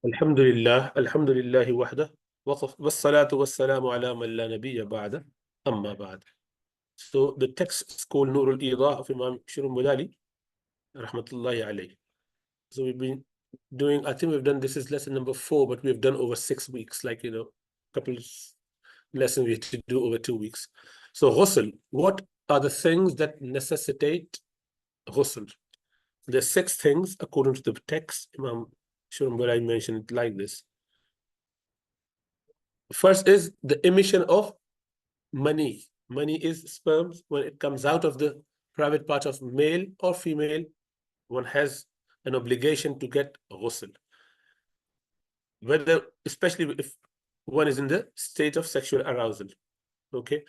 Alhamdulillah wahda, wassalatu wassalamu ala man la nabiyya ba'da, amma ba'd. So the text is called Nur Ul Idaah of Imam Shirun rahmatullahi alayhi. So we've been doing, I think we've done, this is lesson number 4, but we've done over 6 weeks, like, couple of lessons we had to do over 2 weeks. So ghusl, what are the things that necessitate ghusl? There's 6 things according to the text. Imam Shirun mentioned it like this. First is the emission of mani. Mani is sperm. When it comes out of the private part of male or female, one has an obligation to get ghusl. Whether, especially if one is in the state of sexual arousal. Okay.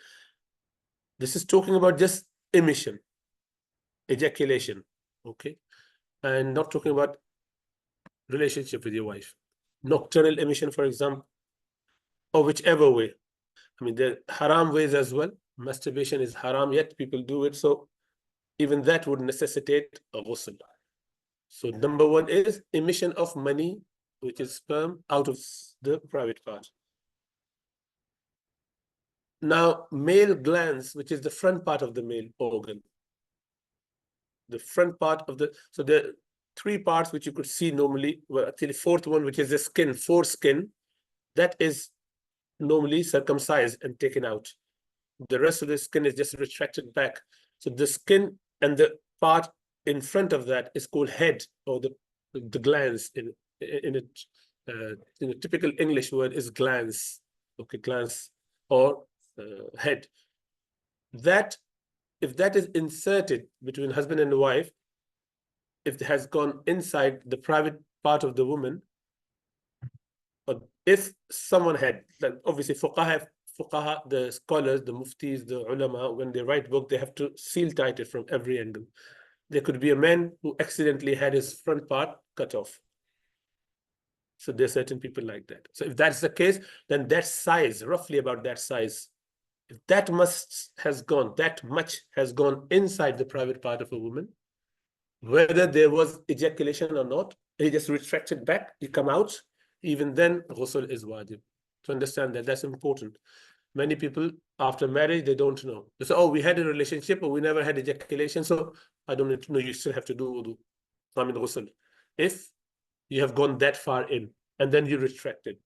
This is talking about just emission, ejaculation. Okay. And not talking about relationship with your wife. Nocturnal emission, for example, or whichever way. I mean, there are haram ways as well. Masturbation is haram, yet people do it. So even that would necessitate a ghusl. So number 1 is emission of mani, which is sperm, out of the private part. Now, male glands, which is the front part of the male organ. The front part of the, so there are 3 parts which you could see normally. Well, actually, 4th one, which is the skin, foreskin, that is normally circumcised and taken out. The rest of the skin is just retracted back. So the skin and the part in front of that is called head, or the glands. In a typical English word is glands. Okay, glands or head. That, if that is inserted between husband and wife, if it has gone inside the private part of the woman, or if someone had, then obviously fuqaha, the scholars, the muftis, the ulama, when they write book, they have to seal tight it from every angle. There could be a man who accidentally had his front part cut off. So there are certain people like that. So if that's the case, then that size, roughly about that size, if that much has gone inside the private part of a woman, whether there was ejaculation or not, he just retracted back, he come out, even then ghusl is wajib. To understand that, that's important. Many people after marriage, they don't know. They say, oh, we had a relationship, but we never had ejaculation, so I don't need to know. You still have to do wudu, I mean ghusl, if you have gone that far in, and then you retracted.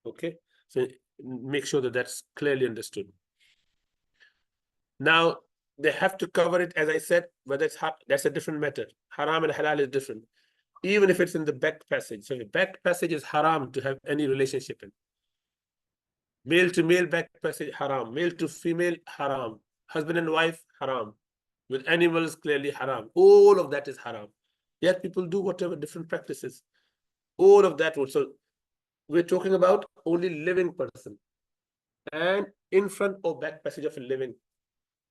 Okay, so make sure that that's clearly understood. Now, they have to cover it, as I said, whether it's that's a different matter. Haram and halal is different. Even if it's in the back passage. So the back passage is haram to have any relationship in. Male to male back passage, haram. Male to female, haram. Husband and wife, haram. With animals, clearly haram. All of that is haram. Yet people do whatever different practices. All of that. So we're talking about only living person. And in front or back passage of a living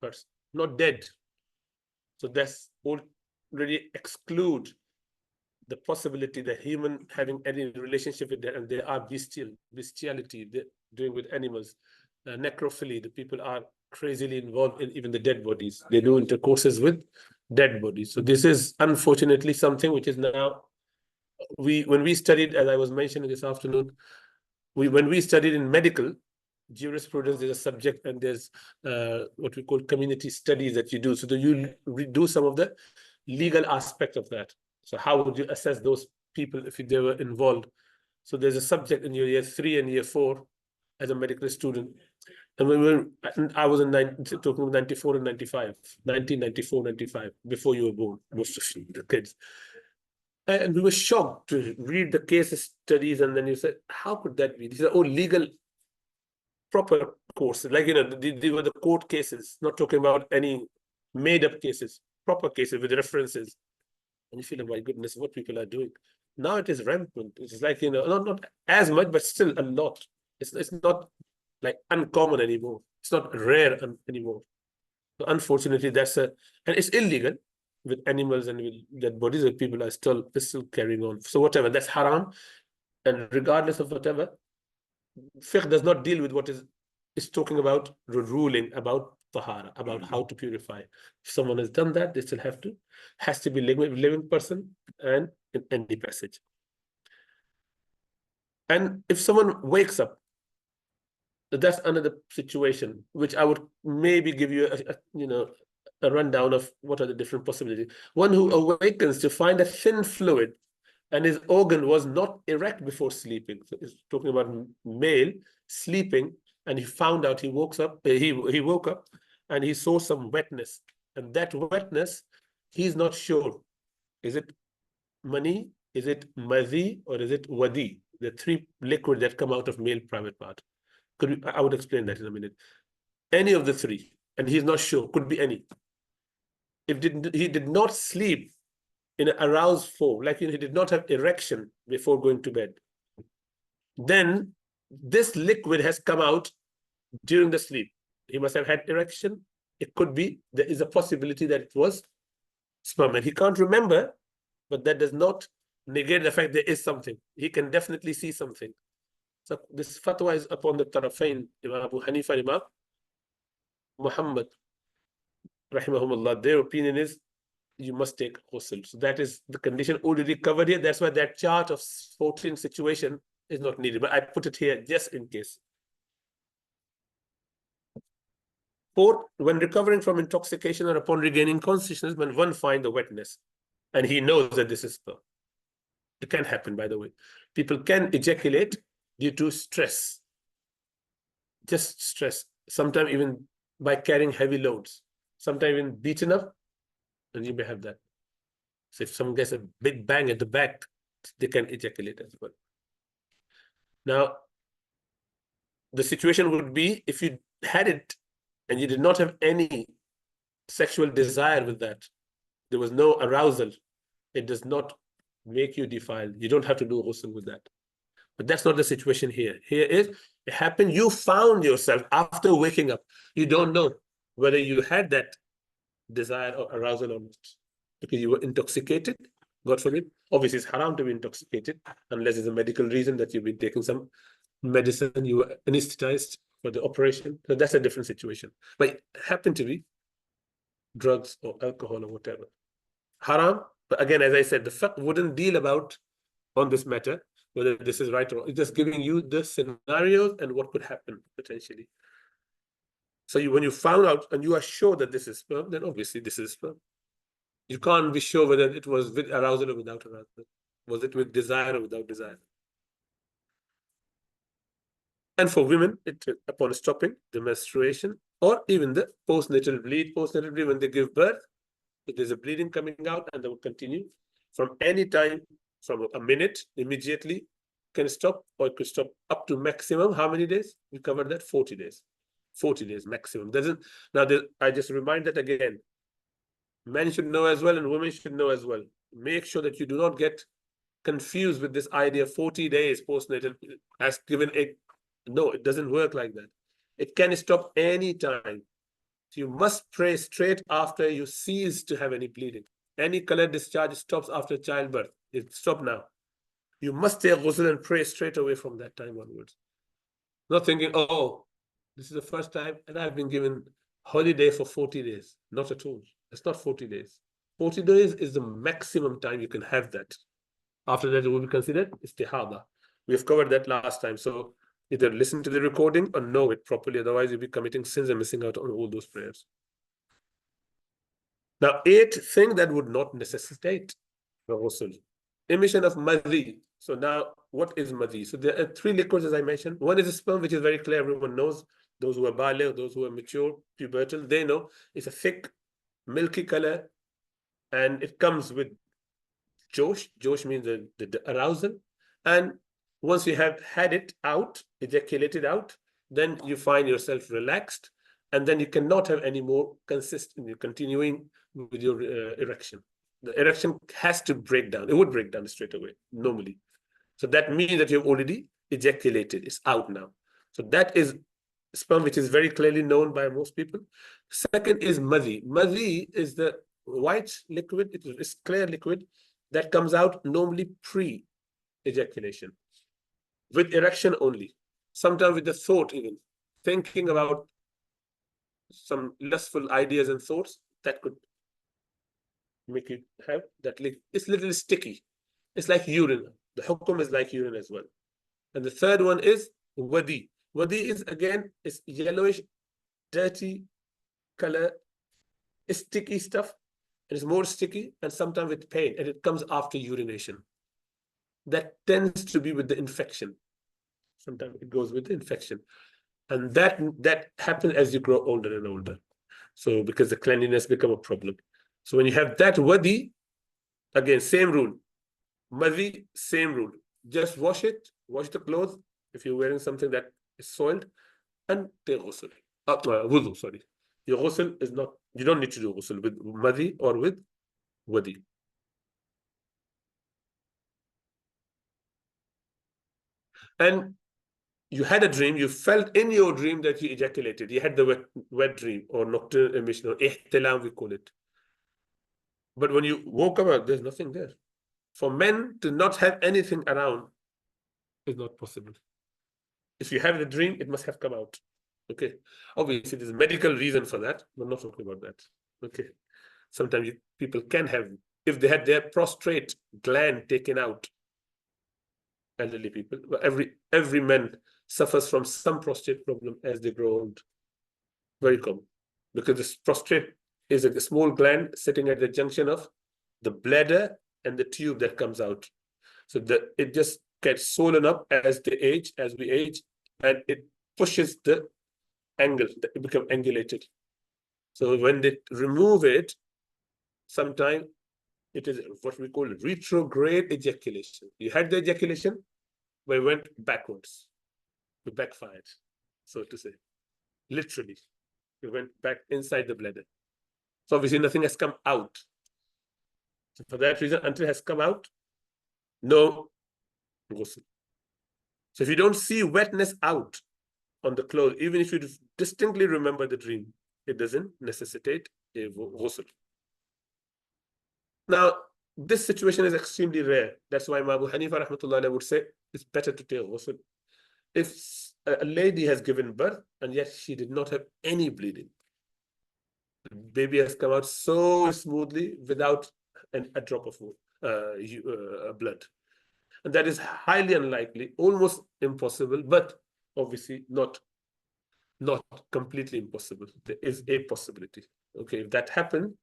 person, not dead. So that's already exclude the possibility that human having any relationship with that, and there are bestiality doing with animals, necrophilia. The people are crazily involved in even the dead bodies. They do intercourses with dead bodies. So this is unfortunately something which is now, when we studied, as I was mentioning this afternoon, when we studied in medical jurisprudence, there's a subject, and there's what we call community studies that you do. So you do some of the legal aspect of that. So how would you assess those people if they were involved? So there's a subject in your year 3 and year 4 as a medical student. And I was talking about 94 and 95, 1994, 95, before you were born, most of the kids. And we were shocked to read the case studies, and then you said, how could that be? These are all legal, proper courses. Like, they were the court cases, not talking about any made-up cases, proper cases with references. And you feel, oh my goodness, what people are doing. Now it is rampant. It's like, not as much, but still a lot. It's not like uncommon anymore. It's not rare anymore. So unfortunately, and it's illegal with animals and with dead bodies, that people are still carrying on. So whatever, that's haram. And regardless of whatever, fiqh does not deal with what is talking about the ruling about tahara, about how to purify. If someone has done that, they still has to be living person and in any passage. And if someone wakes up, that's another situation which I would maybe give you a rundown of what are the different possibilities. One who awakens to find a thin fluid and his organ was not erect before sleeping. So he's talking about male sleeping, and he found out he woke up and he saw some wetness, and that wetness he's not sure, is it mani, is it madhi, or is it wadi, the three liquid that come out of male private part. I would explain that in a minute. Any of the three, and he's not sure, could be any. If he did not sleep in an aroused form, like he did not have erection before going to bed, then this liquid has come out during the sleep. He must have had erection. It could be, there is a possibility that it was sperm, and he can't remember, but that does not negate the fact there is something. He can definitely see something. So this fatwa is upon the Tarafain, Imam Abu Hanifa and Imam Muhammad, rahimahumullah. Their opinion is you must take ghusl. So that is the condition already covered here. That's why that chart of 14 situation is not needed, but I put it here just in case. Fourth, when recovering from intoxication or upon regaining consciousness, when one finds the wetness and he knows that this is sperm. It can happen, by the way. People can ejaculate due to stress. Just stress. Sometimes even by carrying heavy loads. Sometimes even beaten up, and you may have that. So if someone gets a big bang at the back, they can ejaculate as well. Now, the situation would be if you had it and you did not have any sexual desire with that, there was no arousal, it does not make you defiled. You don't have to do ghusl with that. But that's not the situation here. Here is, it happened, you found yourself after waking up. You don't know whether you had that desire or arousal or not, because you were intoxicated, God forbid. Obviously, it's haram to be intoxicated unless there's a medical reason that you've been taking some medicine, you were anesthetized for the operation. So that's a different situation. But it happened to be drugs or alcohol or whatever. Haram, but again, as I said, the fiqh wouldn't deal about on this matter, whether this is right or wrong. It's just giving you the scenarios and what could happen potentially. So when you found out and you are sure that this is sperm, then obviously this is sperm. You can't be sure whether it was with arousal or without arousal. Was it with desire or without desire? And for women, upon stopping the menstruation or even the postnatal bleed, when they give birth, if there's a bleeding coming out and they will continue from any time, from a minute immediately, can stop, or it could stop up to maximum. How many days? We covered that, 40 days. 40 days maximum. Now, I just remind that again. Men should know as well and women should know as well. Make sure that you do not get confused with this idea 40 days postnatal as given a. No, it doesn't work like that. It can stop any time. So you must pray straight after you cease to have any bleeding. Any color discharge stops after childbirth. It stops now. You must take ghusl and pray straight away from that time onwards. Not thinking, oh, this is the first time and I've been given holiday for 40 days. Not at all. It's not 40 days. 40 days is the maximum time you can have that. After that, it will be considered istihada. We have covered that last time. So either listen to the recording or know it properly. Otherwise, you'll be committing sins and missing out on all those prayers. Now, 8th thing that would not necessitate the ghusl. Emission of madhi. So now, what is madhi? So there are 3 liquids, as I mentioned. One is a sperm, which is very clear. Everyone knows. Those who are baligh, those who are mature, pubertal, they know. It's a thick, milky color. And it comes with josh. Josh means the arousal. And once you have had it out, ejaculated out, then you find yourself relaxed. And then you cannot have any more continuing with your erection. The erection has to break down. It would break down straight away, normally. So that means that you've already ejaculated. It's out now. So that is sperm, which is very clearly known by most people. Second is madhi. Madhi is the white liquid. It is clear liquid that comes out normally pre-ejaculation, with erection only. Sometimes with the thought even, thinking about some lustful ideas and thoughts, that could make you have that. It's a little sticky. It's like urine. The hukum is like urine as well. And the third one is wadi. Wadi is, again, it's yellowish, dirty color, sticky stuff. It is more sticky and sometimes with pain, and it comes after urination. That tends to be with the infection. Sometimes it goes with the infection. And that happens as you grow older and older. So because the cleanliness become a problem. So when you have that wadi, again, same rule. Madhi, same rule. Just wash it, wash the clothes if you're wearing something that is soiled, and take ghusl. Wudu, sorry. Your ghusl is not, you don't need to do ghusl with madhi or with wadi. And you had a dream, you felt in your dream that you ejaculated. You had the wet dream or nocturnal emission or ihtilam, we call it. But when you woke up, there's nothing there. For men to not have anything around is not possible. If you have the dream, it must have come out. Okay. Obviously, there's a medical reason for that. We're not talking about that. Okay. Sometimes people can have, if they had their prostate gland taken out, elderly people, every man suffers from some prostate problem as they grow old. Very common. Because this prostate is a small gland sitting at the junction of the bladder and the tube that comes out. So it just gets swollen up as we age, and it pushes the angle, it becomes angulated. So when they remove it, sometimes it is what we call retrograde ejaculation. You had the ejaculation, but it went backwards. It backfired, so to say. Literally. It went back inside the bladder. So obviously nothing has come out. So for that reason, until it has come out, no ghusl. So if you don't see wetness out on the clothes, even if you distinctly remember the dream, it doesn't necessitate a ghusl. Now, this situation is extremely rare. That's why Imam Abu Hanifa rahmatullah would say it's better to take ghusl. If a lady has given birth and yet she did not have any bleeding, the baby has come out so smoothly without a drop of blood. And that is highly unlikely, almost impossible, but obviously not completely impossible. There is a possibility. Okay, if that happened,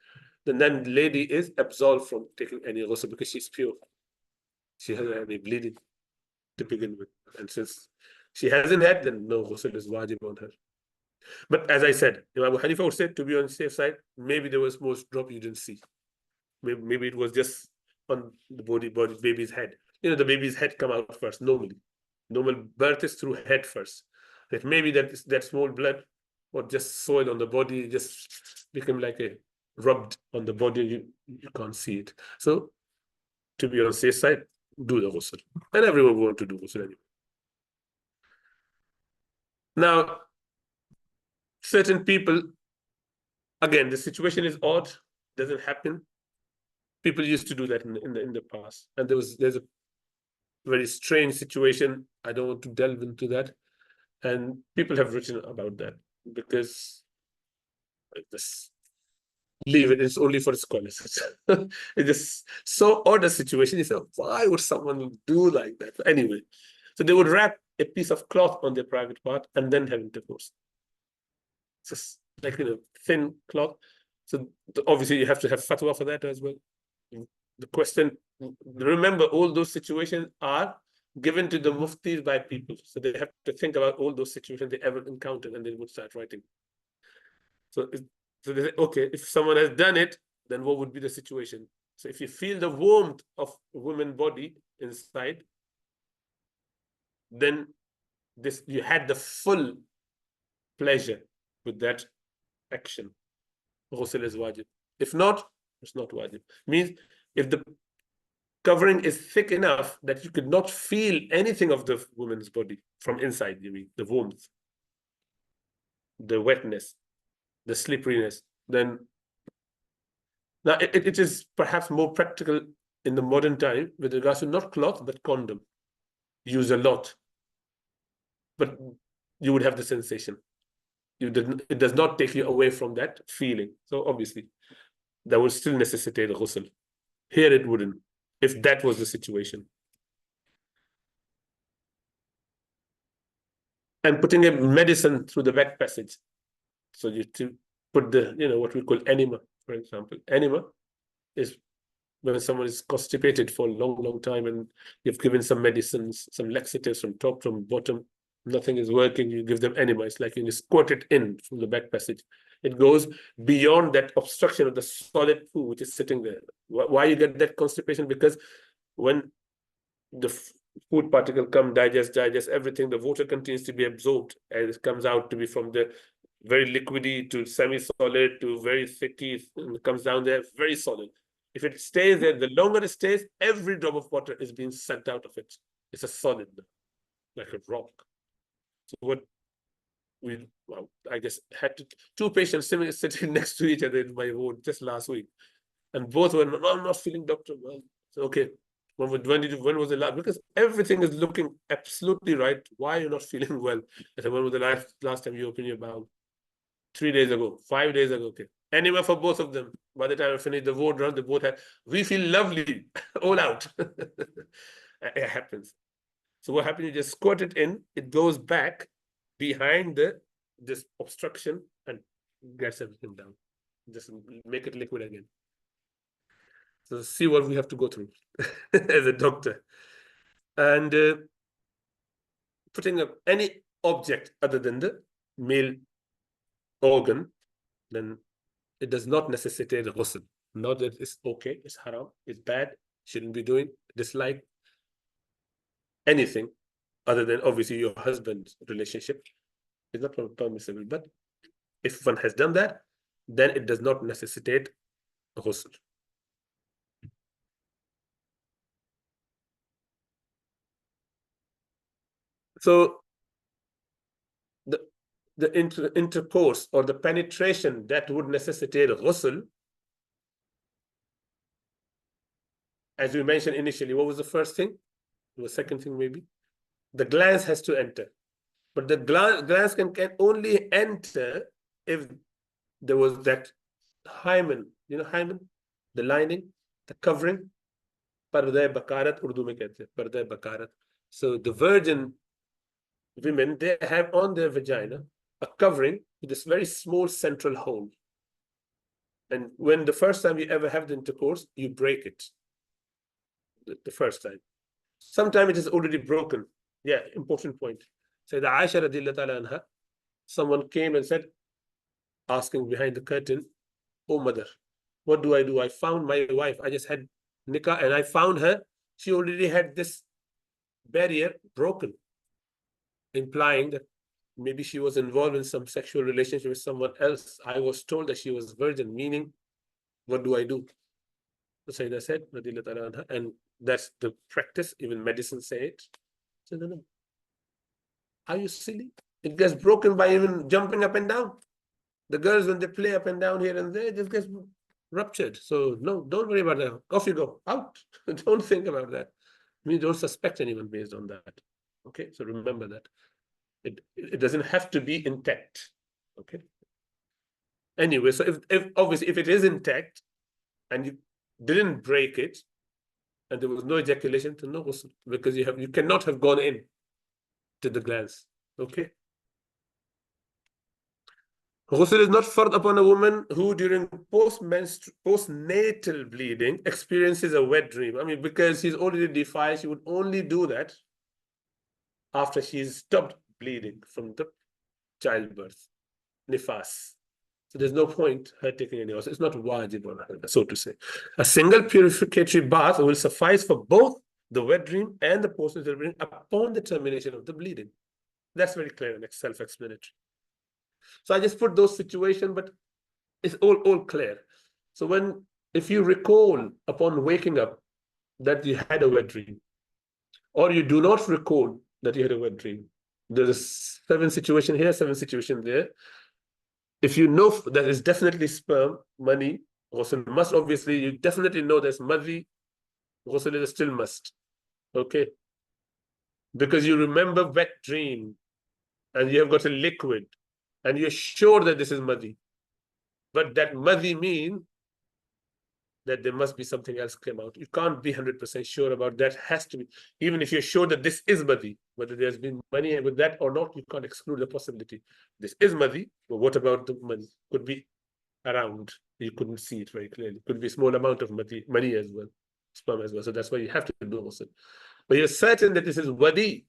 then the lady is absolved from taking any ghusl because she's pure. She hasn't had any bleeding to begin with. And since she hasn't had, then no ghusl is wajib on her. But as I said, Imam Abu Hanifa would say, to be on the safe side, maybe there was more drop you didn't see. Maybe it was just on the baby's head. You know, the baby's head come out first, normally. Normal birth is through head first. That maybe that small blood or just soil on the body just become like a rubbed on the body, you can't see it. So to be on the safe side, do the ghusl. And everyone want to do ghusl anyway. Now, certain people, again, the situation is odd, doesn't happen. People used to do that in the past. And there's a very strange situation. I don't want to delve into that. And people have written about that because just leave it. It's only for scholars. It's just so odd a situation. You say, why would someone do like that? Anyway, so they would wrap a piece of cloth on their private part and then have intercourse. Just like, thin cloth. So obviously you have to have fatwa for that as well. The question, remember, all those situations are given to the muftis by people. So they have to think about all those situations they ever encountered and they would start writing. So they say, okay, if someone has done it, then what would be the situation? So if you feel the warmth of a woman's body inside, then you had the full pleasure with that action. Ghusl is wajib. If not, it's not wajib. Means if the covering is thick enough that you could not feel anything of the woman's body from inside, you mean, the warmth, the wetness, the slipperiness, then now it is perhaps more practical in the modern time with regards to not cloth, but condom. Use a lot. But you would have the sensation. It does not take you away from that feeling. So obviously, that would still necessitate a ghusl. Here it wouldn't, if that was the situation. and putting a medicine through the back passage. So you to put the, what we call enema, for example. Enema is when someone is constipated for a long, long time and you've given some medicines, some laxatives from top, from bottom, nothing is working, you give them enema. It's like you squirt it in from the back passage. It goes beyond that obstruction of the solid food which is sitting there. Why you get that constipation? Because when the food particle come, digest everything, the water continues to be absorbed and it comes out to be from the very liquidy to semi-solid to very thicky, and it comes down there very solid. If it stays there, the longer it stays, every drop of water is being sucked out of it. It's a solid, like a rock. So what we, well, I guess, had two patients sitting next to each other in my ward just last week, and both were, no, I'm not feeling, doctor. Well, so, okay, when was the last? Because everything is looking absolutely right. Why are you not feeling well? I said, when was the last time you opened your bowel? 3 days ago, 5 days ago. Okay. Anywhere for both of them. By the time I finished the ward run, they both had, we feel lovely, all out. It happens. So what happens? You just squirt it in, it goes back behind this obstruction and gets everything down. Just make it liquid again. So see what we have to go through as a doctor. And putting up any object other than the male organ, then it does not necessitate a ghusl. Not that it's okay, it's haram, it's bad, shouldn't be doing, dislike anything other than obviously your husband's relationship is not permissible. But if one has done that, then it does not necessitate a ghusl. So the intercourse or the penetration that would necessitate ghusl, as we mentioned initially, what was the first thing? The second thing maybe? The glance has to enter. But the glance can only enter if there was that hymen, hymen, the lining, the covering. Parda bakarat, Urdu mein kehte hain, parda bakarat. So the virgin women, they have on their vagina a covering with this very small central hole. And when the first time you ever have the intercourse, you break it. The first time. Sometimes it is already broken. Yeah, important point. Sayyidah Aisha radhiyallahu ta'ala anha, someone came and said, asking behind the curtain, oh mother, what do? I found my wife. I just had nikah and I found her. She already had this barrier broken, implying that maybe she was involved in some sexual relationship with someone else. I was told that she was virgin, meaning, what do? So Sayyidah said, and that's the practice, even medicine say it. So, no. Are you silly? It gets broken by even jumping up and down. The girls, when they play up and down here and there, it just gets ruptured. So no, don't worry about that. Off you go, out. Don't think about that. I mean, don't suspect anyone based on that. Okay, so remember that. It doesn't have to be intact. Okay. Anyway, so if obviously if it is intact and you didn't break it and there was no ejaculation, to no ghusl, because you cannot have gone in to the glands. Okay. Ghusl is not fard upon a woman who during postnatal bleeding experiences a wet dream. I mean, because she's already defiled, she would only do that after she's stopped bleeding from the childbirth, nifas. So there's no point her taking any ghusl. It's not wajib on her, so to say. A single purificatory bath will suffice for both the wet dream and the postnatal bleeding upon the termination of the bleeding. That's very clear and self-explanatory. So I just put those situations, but it's all clear. So if you recall upon waking up that you had a wet dream, or you do not recall that you had a wet dream, there's 7 situations here, 7 situations there. If you know that is definitely sperm, money, ghusl must, obviously, you definitely know there's madhi, ghusl is still must. Okay? Because you remember wet dream, and you have got a liquid, and you're sure that this is madhi. But that madhi means that there must be something else came out. You can't be 100% sure about that. Has to be, even if you're sure that this is madhi, whether there's been money with that or not, you can't exclude the possibility. This is madhi, but what about the money? Could be around. You couldn't see it very clearly. Could be a small amount of money as well, sperm as well. So that's why you have to do ghusl. But you're certain that this is wadi,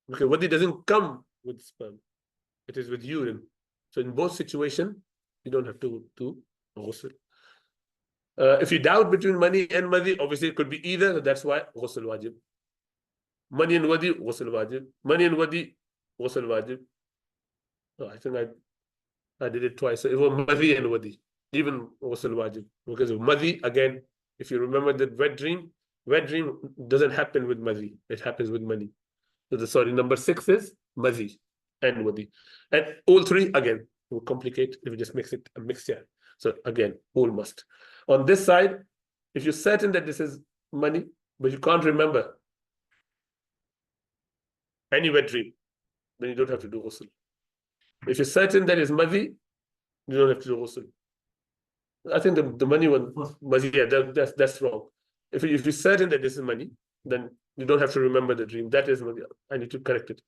because wadi doesn't come with sperm. It is with urine. So in both situations, you don't have to do ghusl. If you doubt between money and madhi, obviously it could be either. So that's why ghusl wajib. Money and wadi, ghusl wajib. Money and wadi, ghusl wajib. Oh, I think I did it twice. So it was madhi and wadi, even ghusl wajib. Because of madhi, again, if you remember that wet dream doesn't happen with madhi. It happens with money. So number 6 is madhi and wadi. And all three, again, will complicate if you just mix it a mixture. So again, all must. On this side, if you're certain that this is money, but you can't remember any wet dream, then you don't have to do ghusl. If you're certain that it's madhi, you don't have to do ghusl. I think the money one, yeah, that's wrong. If you're certain that this is money, then you don't have to remember the dream. That is madhi. I need to correct it.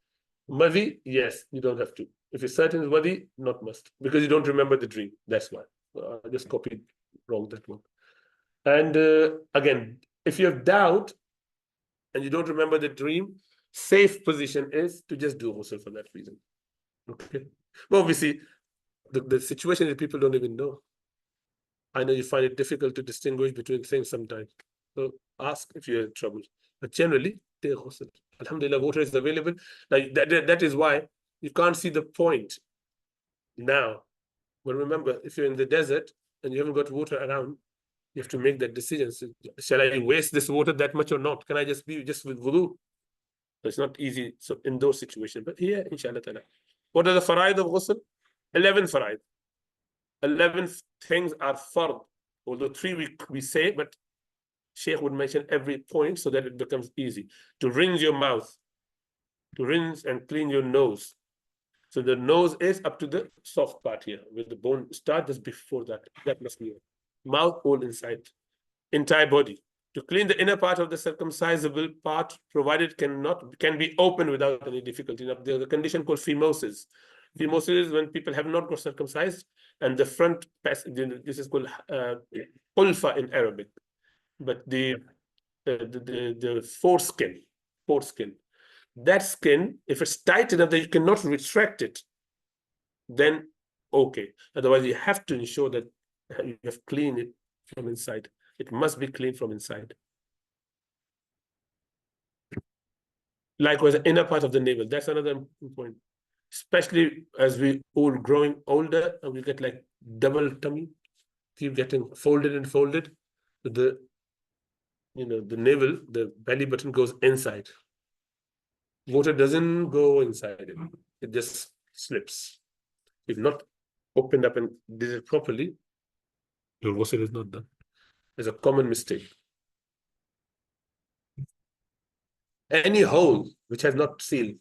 Madhi, yes, you don't have to. If you're certain it's madhi, not must, because you don't remember the dream. That's why. I just copied wrong that one. And again, if you have doubt and you don't remember the dream, safe position is to just do ghusl for that reason. Okay. But obviously, the situation is people don't even know. I know you find it difficult to distinguish between things sometimes. So ask if you're in trouble. But generally, take ghusl. Alhamdulillah, water is available. Now, that is why you can't see the point now. But remember, if you're in the desert and you haven't got water around, you have to make that decision. So, shall I waste this water that much or not? Can I just be just with wudu? It's not easy so in those situations. But here, inshallah ta'ala. What are the faraid of ghusl? 11 faraid. 11 things are fard. Although 3 we say, but Sheikh would mention every point so that it becomes easy. To rinse your mouth, to rinse and clean your nose. So the nose is up to the soft part here, with the bone start just before that. That must be it. Mouth all inside, entire body. To clean the inner part of the circumcisable part, provided can be opened without any difficulty. Now, there's a condition called phimosis. Phimosis is when people have not got circumcised, and the front passage, this is called ulfa in Arabic. But the foreskin, that skin, if it's tight enough that you cannot retract it, then okay. Otherwise, you have to ensure that you have cleaned it from inside. It must be clean from inside. Likewise, the inner part of the navel. That's another point. Especially as we all growing older and we get like double tummy, keep getting folded and folded. The navel, the belly button goes inside. Water doesn't go inside it. It just slips. If not opened up and did it properly, your ghusl is not done. It's a common mistake. Any hole which has not sealed,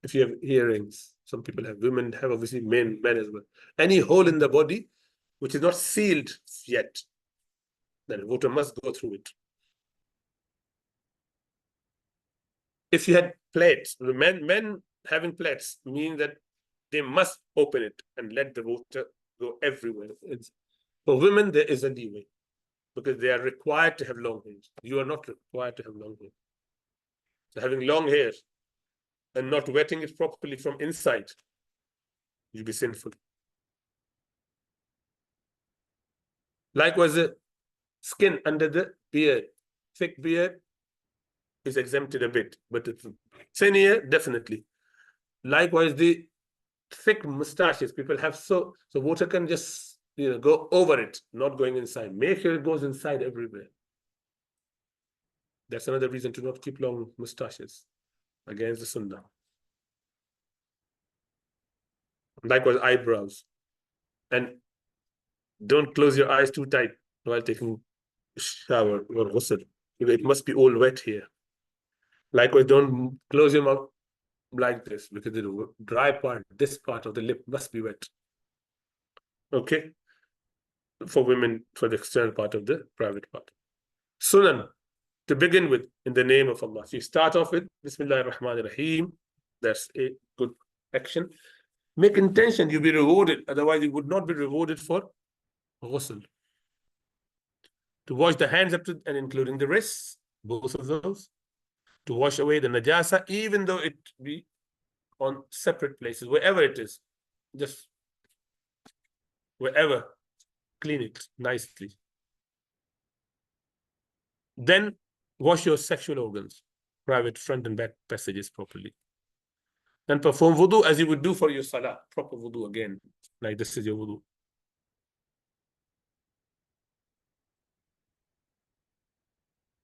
if you have earrings, some people have, women have, obviously men as well. Any hole in the body which is not sealed yet, then water must go through it. If you had plates, men having plates mean that they must open it and let the water go everywhere. For women, there is a leeway because they are required to have long hair. You are not required to have long hair. So having long hair and not wetting it properly from inside, you'll be sinful. Likewise, the skin under the beard, thick beard is exempted a bit, but it's thin hair, definitely. Likewise, the thick mustaches people have, so water can just go over it, not going inside. Make sure it goes inside everywhere. That's another reason to not keep long mustaches, against the sunnah. Likewise, eyebrows. And don't close your eyes too tight while taking a shower or ghusl. It must be all wet here. Likewise, don't close your mouth like this because the dry part, this part of the lip must be wet. Okay? for women for the external part of the private part. Sunan, to begin with, in the name of Allah. So you start off with Bismillah ar-Rahman ar-Rahim. That's a good action. Make intention, you'll be rewarded. Otherwise, you would not be rewarded for ghusl. To wash the hands up to and including the wrists, both of those. To wash away the najasa, even though it be on separate places, wherever it is. Just wherever, clean it nicely. Then wash your sexual organs, private front and back passages properly. Then perform wudu as you would do for your salah, proper wudu again, like this is your wudu.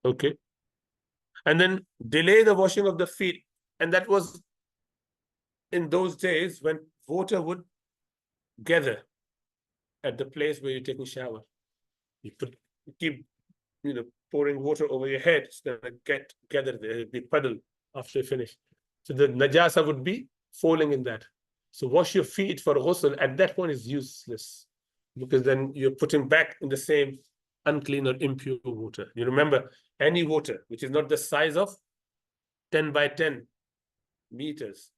Okay. And then delay the washing of the feet. And that was in those days when water would gather at the place where you're taking shower. You keep pouring water over your head. It's going to gather there. It'll be puddle after you finish. So the najasa would be falling in that. So wash your feet for ghusl at that point is useless, because then you're putting back in the same unclean or impure water. You remember, any water which is not the size of 10 by 10 meters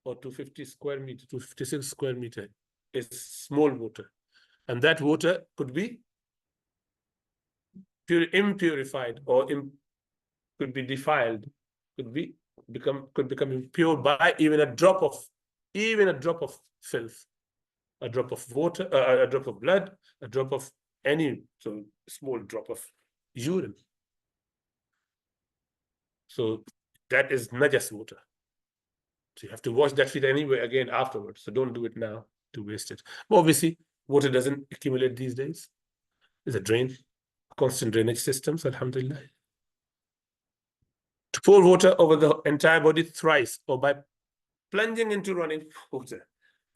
or 250 square meter, 256 square meter is small water. And that water could be impurified or could be defiled, could become impure by even a drop of filth, a drop of water, a drop of blood, a drop of any small drop of urine. So that is najas water. So you have to wash that feet anyway again afterwards. So don't do it now to waste it. But obviously, water doesn't accumulate these days. It's a drain, constant drainage systems, alhamdulillah. To pour water over the entire body thrice or by plunging into running water.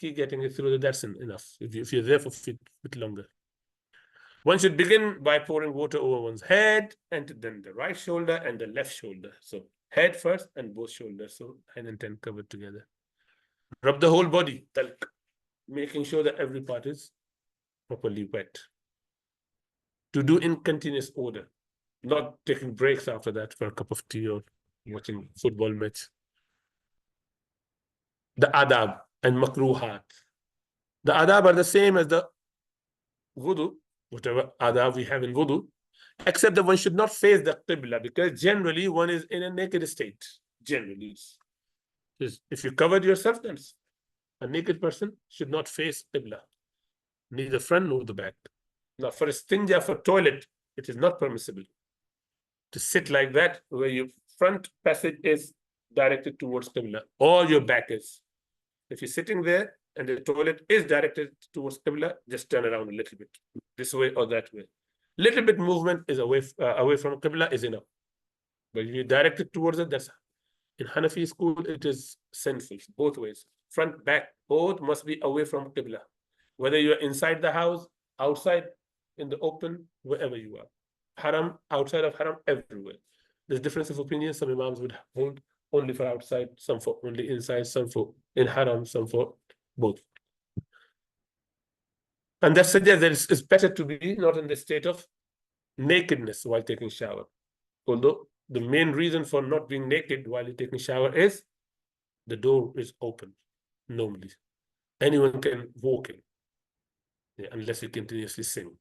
Keep getting it through, that's enough. If you're there for a bit longer. One should begin by pouring water over one's head and then the right shoulder and the left shoulder. So head first and both shoulders. So 9 and 10 covered together. Rub the whole body, talq, making sure that every part is properly wet. To do in continuous order, not taking breaks after that for a cup of tea or watching football match. The adab and makruhat. The adab are the same as the wudu, whatever adab we have in wudu, except that one should not face the qibla, because generally one is in a naked state. Generally, if you covered yourself, then a naked person should not face qibla, neither front nor the back. Now, for istinja, for toilet, it is not permissible to sit like that, where your front passage is directed towards qibla, or your back is. If you're sitting there and the toilet is directed towards qibla, just turn around a little bit, this way or that way. Little bit movement is away from qibla is enough. But if you direct it towards it, that's in Hanafi school, it is sinful both ways. Front, back, both must be away from qibla. Whether you're inside the house, outside, in the open, wherever you are. Haram, outside of haram, everywhere. There's difference of opinion. Some imams would hold only for outside, some for only inside, some for in haram, some for both. And that suggests that it's better to be not in the state of nakedness while taking shower. Although the main reason for not being naked while you're taking shower is the door is open normally. Anyone can walk in, unless you continuously sing.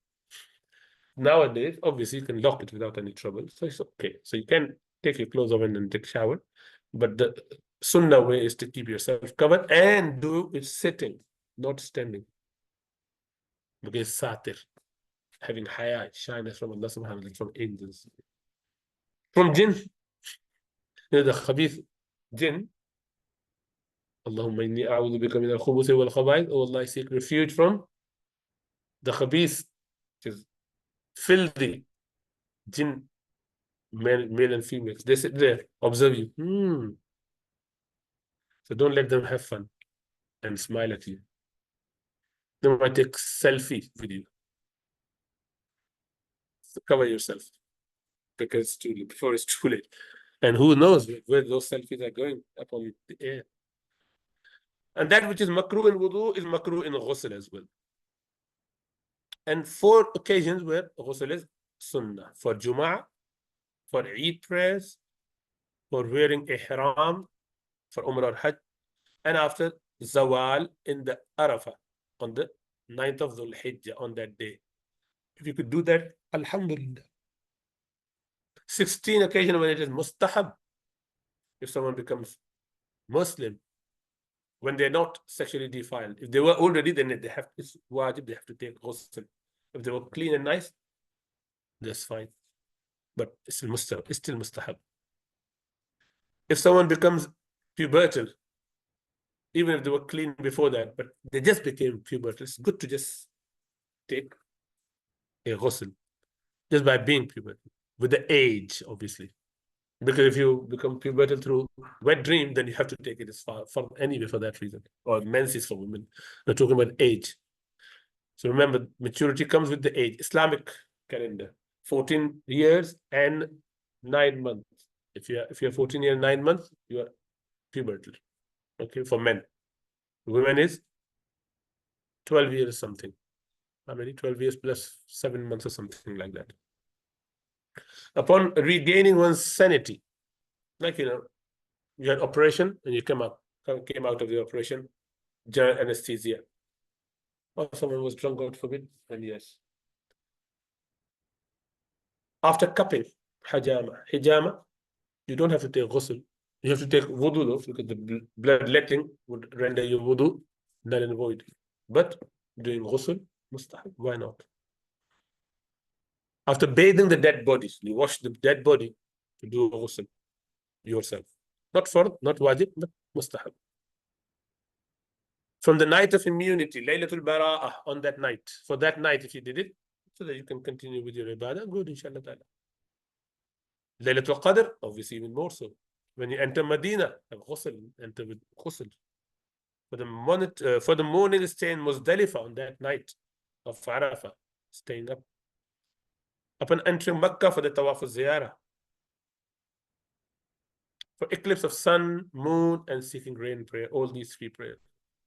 Nowadays, obviously, you can lock it without any trouble, so it's okay. So you can take your clothes off and then take shower, but the sunnah way is to keep yourself covered and do it sitting, not standing. Because satir, having haya, shyness from Allah subhanahu wa ta'ala, from angels. From jinn, the khabith jinn, Allahumma inni a'udhu bika min al-khubuthi wal-khaba'ith. Oh Allah, I seek refuge from the khabith, which is filthy jinn, male and females. They sit there, observe you. So don't let them have fun and smile at you. They might take selfie with you. So cover yourself, because before it's too late. And who knows where those selfies are going up on the air. And that which is makruh in wudu is makruh in ghusl as well. And 4 occasions where ghusl is sunnah: for Jum'ah, for Eid prayers, for wearing ihram, for Umrah or Hajj, and after Zawal in the Arafah on the 9th of Dhul Hijjah on that day. If you could do that, alhamdulillah. 16 occasions when it is mustahab, if someone becomes Muslim, when they're not sexually defiled. If they were already, then they have, it's wajib, they have to take ghusl. If they were clean and nice, that's fine. But it's still mustahab. If someone becomes pubertal, even if they were clean before that, but they just became pubertal, it's good to just take a ghusl, just by being pubertal, with the age, obviously. Because if you become pubertal through wet dream, then you have to take it as far for anyway for that reason. Or menses for women. We're talking about age. So remember, maturity comes with the age. Islamic calendar, 14 years and 9 months. If you're 14 years and 9 months, you are pubertal. Okay, for men. Women is 12 years something. How many? 12 years plus 7 months or something like that. Upon regaining one's sanity, like, you had operation and you came out of the operation, general anesthesia. Or someone was drunk, God forbid, and yes. After cupping, hijama, you don't have to take ghusl. You have to take wudu though, because the bloodletting would render your wudu null and void. But doing ghusl, mustahab, why not? After bathing the dead bodies, you wash the dead body to do ghusl yourself. Not fard, not wajib, but mustahab. From the night of immunity, Laylatul Bara'ah, on that night. For that night, if you did it, so that you can continue with your ibadah, good, inshallah ta'ala. Laylatul Qadr, obviously even more so. When you enter Medina, have ghusl, enter with ghusl. For the morning stay in Muzdalifah on that night of Arafah, staying up. Upon entering Makkah for the Tawaf al-Ziyarah. For eclipse of sun, moon, and seeking rain prayer, all these 3 prayers.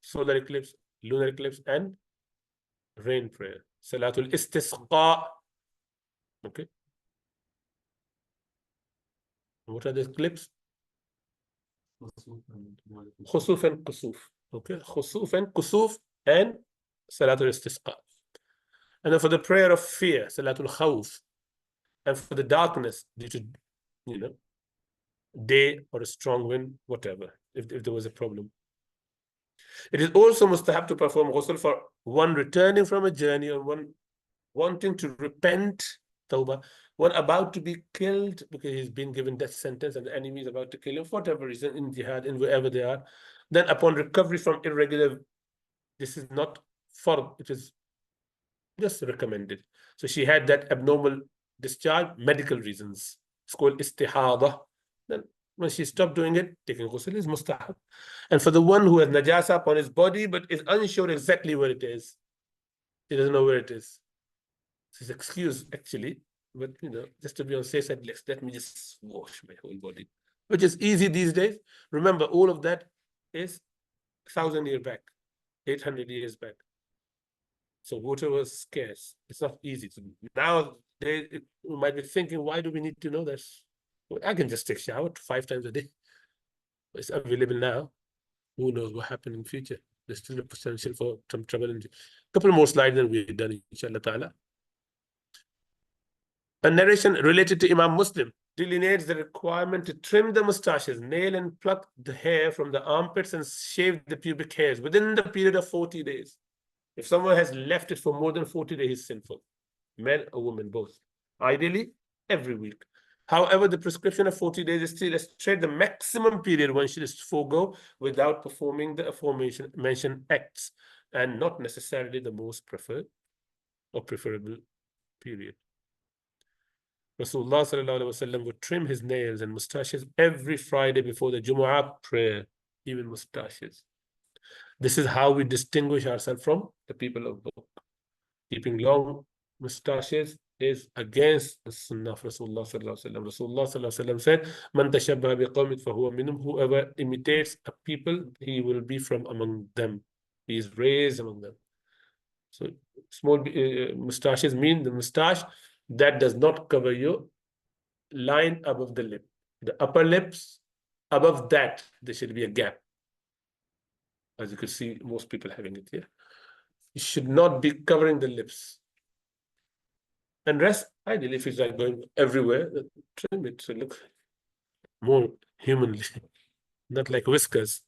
Solar eclipse, lunar eclipse, and rain prayer. Salatul Istisqa. Okay. What are the eclipses? Khusuf and Kusuf. Okay. Khusuf and Kusuf and Salatul Istisqa. And then for the prayer of fear, Salatul Khawf. And for the darkness, due to, day or a strong wind, whatever, if there was a problem. It is also mustahab to perform ghusl for one returning from a journey or one wanting to repent, tawbah, one about to be killed because he's been given death sentence and the enemy is about to kill him for whatever reason, in jihad, in wherever they are. Then upon recovery from irregular, this is not fard, it is just recommended. So she had that abnormal discharge, medical reasons. It's called istihada. Then when she stopped doing it, taking ghusl is mustahab. And for the one who has najasa upon his body but is unsure exactly where it is, he doesn't know where it is. It's his excuse actually, but just to be on safe side, let me just wash my whole body, which is easy these days. Remember, all of that is 1,000 years back, 800 years back. So water was scarce. It's not easy to do. Now you might be thinking, why do we need to know this? Well, I can just take shower 5 times a day. It's available now. Who knows what happened in the future? There's still a potential for some trouble. A couple more slides and we're done, inshallah ta'ala. A narration related to Imam Muslim delineates the requirement to trim the mustaches, nail and pluck the hair from the armpits and shave the pubic hairs within the period of 40 days. If someone has left it for more than 40 days, he's sinful. Men or women, both. Ideally, every week. However, the prescription of 40 days is still the maximum period one should forego without performing the aforementioned acts, and not necessarily the most preferred or preferable period. Rasulullah sallallahu alaihi wasallam would trim his nails and mustaches every Friday before the Jumu'ah prayer, even mustaches. This is how we distinguish ourselves from the people of book. Keeping long mustaches is against the sunnah of Rasulullah sallallahu alaihi wasallam. Rasulullah sallallahu alaihi wasallam said, "Man tashabbaha biqawmin fahuwa minhum." Whoever imitates a people, he will be from among them. He is raised among them. So small moustaches mean the moustache that does not cover your line above the lip. The upper lips, above that, there should be a gap. As you can see, most people having it here. You should not be covering the lips. And rest, ideally, if it's like going everywhere, trim it so it looks more humanly, not like whiskers.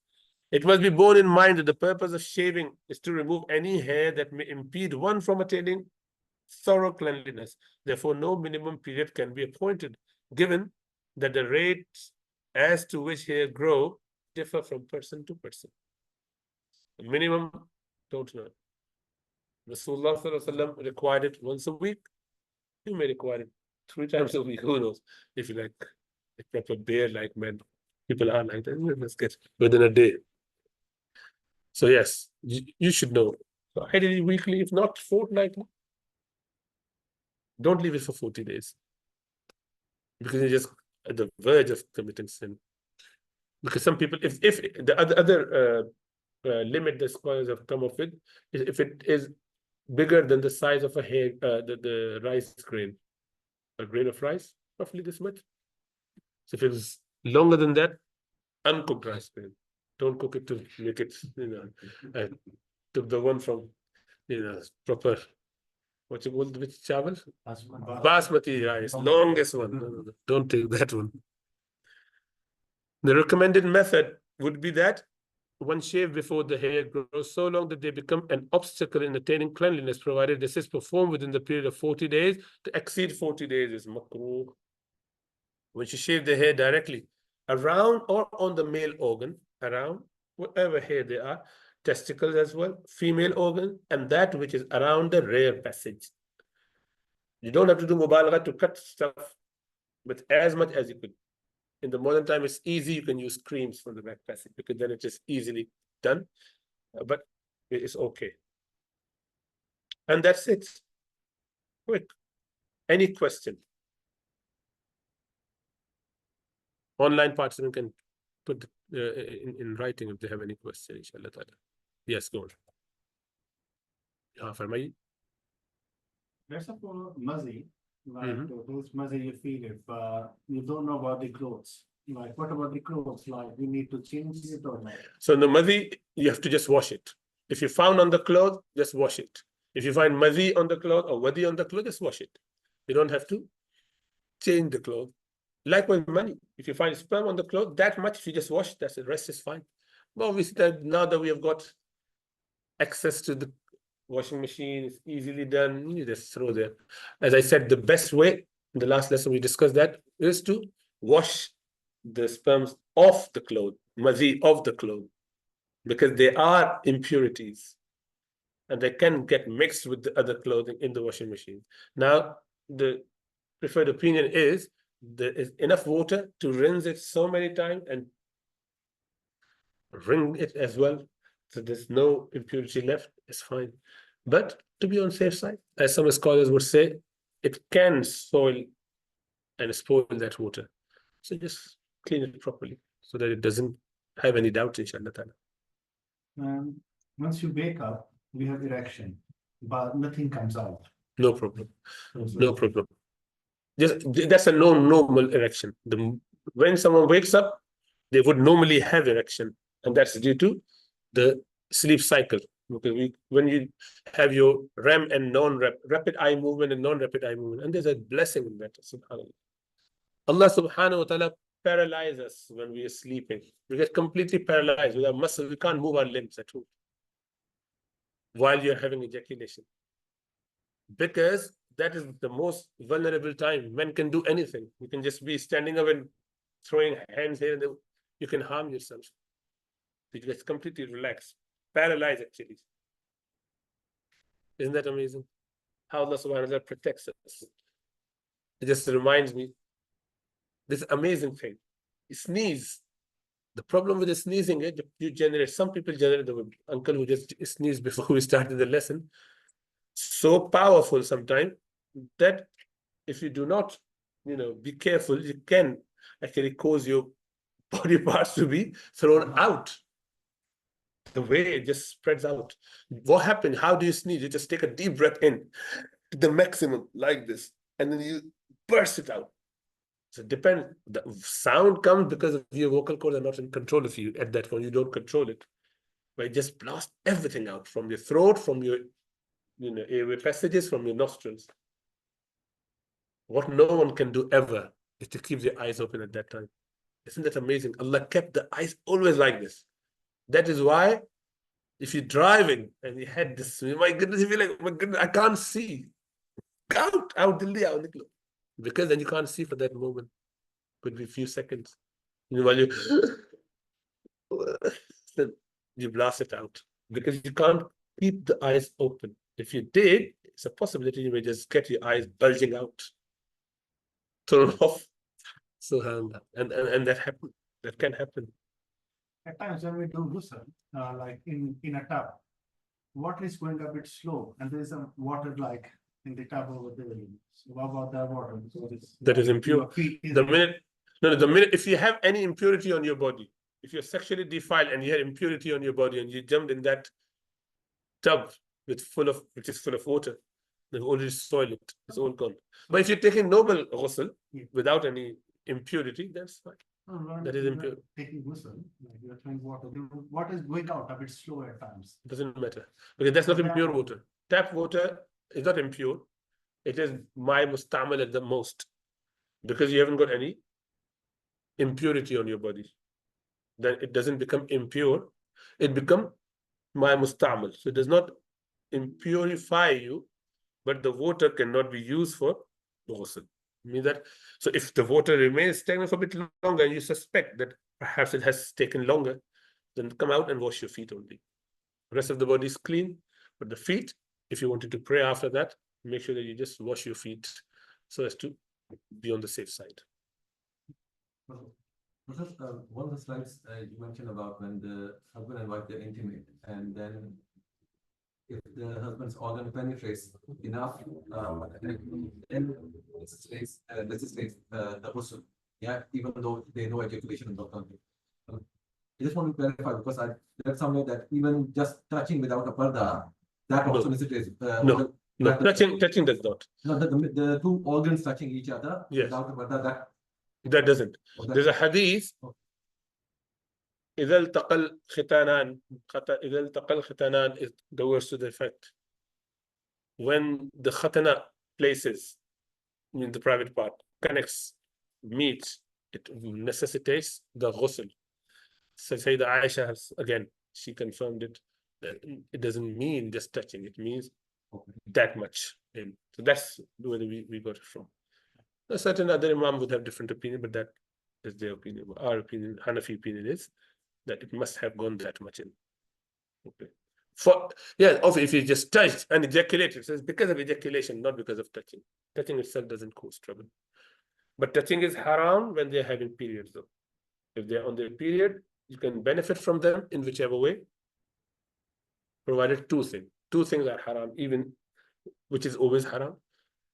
It must be borne in mind that the purpose of shaving is to remove any hair that may impede one from attaining thorough cleanliness. Therefore, no minimum period can be appointed, given that the rates as to which hair grow differ from person to person. The minimum, don't know. Rasulullah required it once a week. You may require it 3 times a week. Who knows? If you like a proper beard like men, people are like that. Let's get within a day. So yes, you should know. So ideally weekly, if not fortnightly. Don't leave it for 40 days. Because you're just at the verge of committing sin. Because some people, if the other limit the scholars have come up with, is if it is bigger than the size of a hair, the rice grain, a grain of rice, roughly this much. So if it's longer than that, uncooked rice grain. Don't cook it to make it, took the one from, proper, what you call which chawal? Basmati rice, longest one. No. Don't take that one. The recommended method would be that one shave before the hair grows so long that they become an obstacle in attaining cleanliness, provided this is performed within the period of 40 days. To exceed 40 days is makruh. When you shave the hair directly around or on the male organ, around whatever hair they are, testicles as well, female organ, and that which is around the rear passage. You don't have to do mubalagha to cut stuff, but as much as you could. In the modern time, it's easy. You can use creams for the back passage because then it's just easily done, but it's okay. And that's it. Quick. Any question? Online participant can put in writing if they have any question, inshallah ta'ala. Yes, go on. Farmayi. Let's suppose muzzy, like those muzzy you feel if you don't know about the clothes. Like, what about the clothes? Like, we need to change it or not? So the muzzy, you have to just wash it. If you found on the cloth, just wash it. If you find muzzy on the cloth or wadi on the cloth, just wash it. You don't have to change the cloth. Likewise, money. If you find sperm on the cloth, that much, if you just wash, that's the rest is fine. But obviously, now that we have got access to the washing machine, it's easily done, you just throw there. As I said, the best way, in the last lesson we discussed that, is to wash the sperms off the cloth, mazi of the cloth, because they are impurities and they can get mixed with the other clothing in the washing machine. Now, the preferred opinion is there is enough water to rinse it so many times and wring it as well, so there's no impurity left. It's fine. But to be on the safe side, as some scholars would say, it can soil and spoil that water. So just clean it properly so that it doesn't have any doubt, inshallah ta'ala. Once you wake up, we have erection, but nothing comes out. No problem. No problem. Just that's a normal erection. When someone wakes up, they would normally have erection, and that's due to the sleep cycle. Because when you have your REM and rapid eye movement and non-rapid eye movement, and there's a blessing in that. SubhanAllah. Allah subhanahu wa ta'ala paralyzes us when we are sleeping. We get completely paralyzed with our muscles. We can't move our limbs at all while you're having ejaculation. Because that is the most vulnerable time. Men can do anything. You can just be standing up and throwing hands here and there. You can harm yourself. You get completely relaxed, paralyzed actually. Isn't that amazing? How Allah subhanahu wa ta'ala protects us. It just reminds me this amazing thing. You sneeze. The problem with the sneezing is you generate, some people generate, the uncle who just sneezed before we started the lesson, so powerful sometimes that if you do not, be careful, you can actually cause your body parts to be thrown out. The way it just spreads out. What happened? How do you sneeze? You just take a deep breath in to the maximum like this, and then you burst it out. So it depends. The sound comes because of your vocal cords are not in control of you at that point. You don't control it. But it just blasts everything out from your throat, from your airway passages, from your nostrils. What no one can do ever is to keep their eyes open at that time. Isn't that amazing? Allah kept the eyes always like this. That is why if you're driving and you had this, my goodness, you feel like, my goodness, I can't see. Out, because then you can't see for that moment. Could be a few seconds. While you blast it out because you can't keep the eyes open. If you did, it's a possibility you may just get your eyes bulging out, thrown off. So and that happen. That can happen. At times when we do ghusl, like in a tub, water is going a bit slow, and there is some water like in the tub over there. So what about that water? So that is impure. The minute if you have any impurity on your body, if you're sexually defiled and you had impurity on your body and you jumped in that tub which is full of water, they've already soiled it. It's all gone. But if you're taking noble ghusl without any impurity, that's fine. That is impure. Taking ghusl, like you're trying water. Water is going out a bit slow at times. Doesn't matter because that's not impure water. Tap water is not impure. It is my mustamal at the most because you haven't got any impurity on your body. Then it doesn't become impure. It becomes my mustamal. So it does not impurify you, but the water cannot be used for ghusl. Mean that, so if the water remains stagnant for a bit longer and you suspect that perhaps it has taken longer, then come out and wash your feet only. The rest of the body is clean, but the feet, if you wanted to pray after that, make sure that you just wash your feet so as to be on the safe side. One of the slides you mentioned about when the husband and wife, they're intimate, and then if the husband's organ penetrates enough, then necessitates the ghusl, even though they know ejaculation is not coming. I just want to clarify because I read somewhere that even just touching without a parda, that also necessitates. No, touching does not. No, the two organs touching each other without a parda, that doesn't. There's a hadith. إذا التقى الختانان is the words to the effect. When the khatana places, in the private part, connects, meets, it necessitates the ghusl. So Sayyidah Aisha has, again, she confirmed it. It doesn't mean just touching, it means that much. And so that's where we got it from. A certain other Imam would have different opinion, but that is their opinion. Our opinion, Hanafi opinion is that it must have gone that much in. Okay. Also, if you just touched and ejaculated, so it's because of ejaculation, not because of touching. Touching itself doesn't cause trouble. But touching is haram when they're having periods, though. If they're on their period, you can benefit from them in whichever way, provided two things. Two things are haram, which is always haram.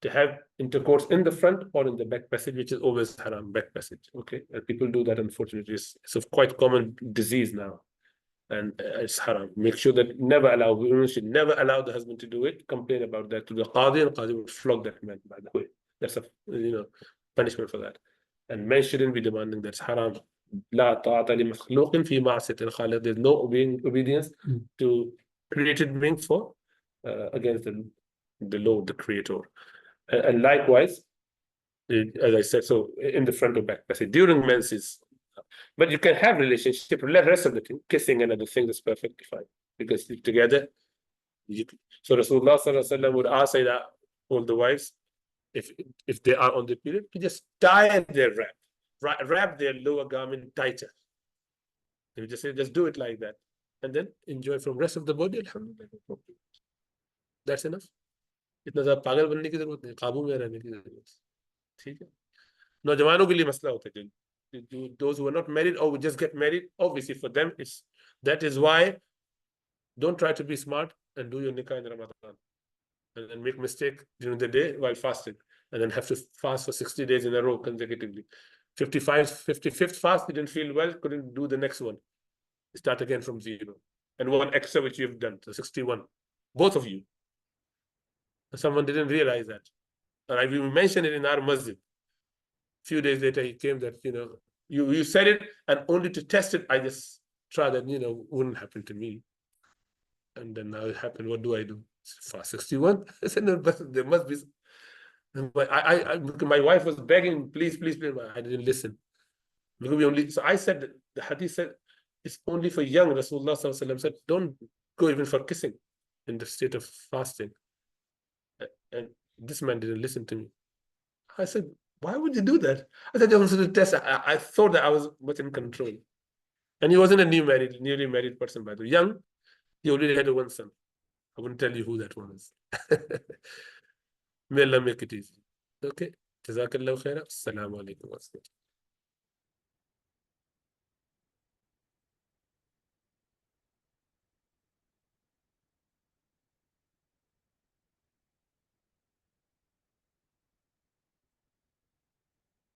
To have intercourse in the front or in the back passage, which is always haram, back passage. Okay, and people do that. Unfortunately, it's a quite common disease now, and it's haram. Make sure that women should never allow the husband to do it. Complain about that to the qadi, and qadi will flog that man. By the way, that's a punishment for that. And men shouldn't be demanding that's haram. لا طاعة لمخلوق في معصية الخالق. There's no obedience to created beings for against the Lord, the Creator. And likewise, as I said, so in the front or back passage during menses, but you can have relationship, the rest of the thing, kissing and other things is perfectly fine because together. So Rasulullah Sallallahu Alaihi Wasallam would ask all the wives, if they are on the period, to just tie their wrap their lower garment tighter. They would just say, just do it like that, and then enjoy from rest of the body. Alhamdulillah, that's enough. इतना ज़्यादा पागल बनने की जरूरत नहीं, काबू में रहने की जरूरत है. ठीक है. नौजवानों के लिए मसला होता है, those who are not married or will just get married, obviously for them that is why don't try to be smart and do your nikah in Ramadan and make mistake during the day while fasting and then have to fast for 60 days in a row consecutively. 55th fast, you didn't feel well, couldn't do the next one. Start again from zero. and one extra which you've done. So 61. Both of you. Someone didn't realize that. And we mentioned it in our masjid. A few days later, he came that, you said it, and only to test it, I just tried that, wouldn't happen to me. And then now it happened. What do I do? Fast 61? I said, no, but there must be. But my wife was begging, please, please, please. I didn't listen. So I said, the hadith said, it's only for young. Rasulullah said, don't go even for kissing in the state of fasting. And this man didn't listen to me. I said, why would you do that? I said, I wanted to test. I thought that I was much in control. And he wasn't a newly married person, by the way. Young, he already had one son. I wouldn't tell you who that one is. May Allah make it easy. Okay. Jazakallahu khairan. Assalamu alaikum.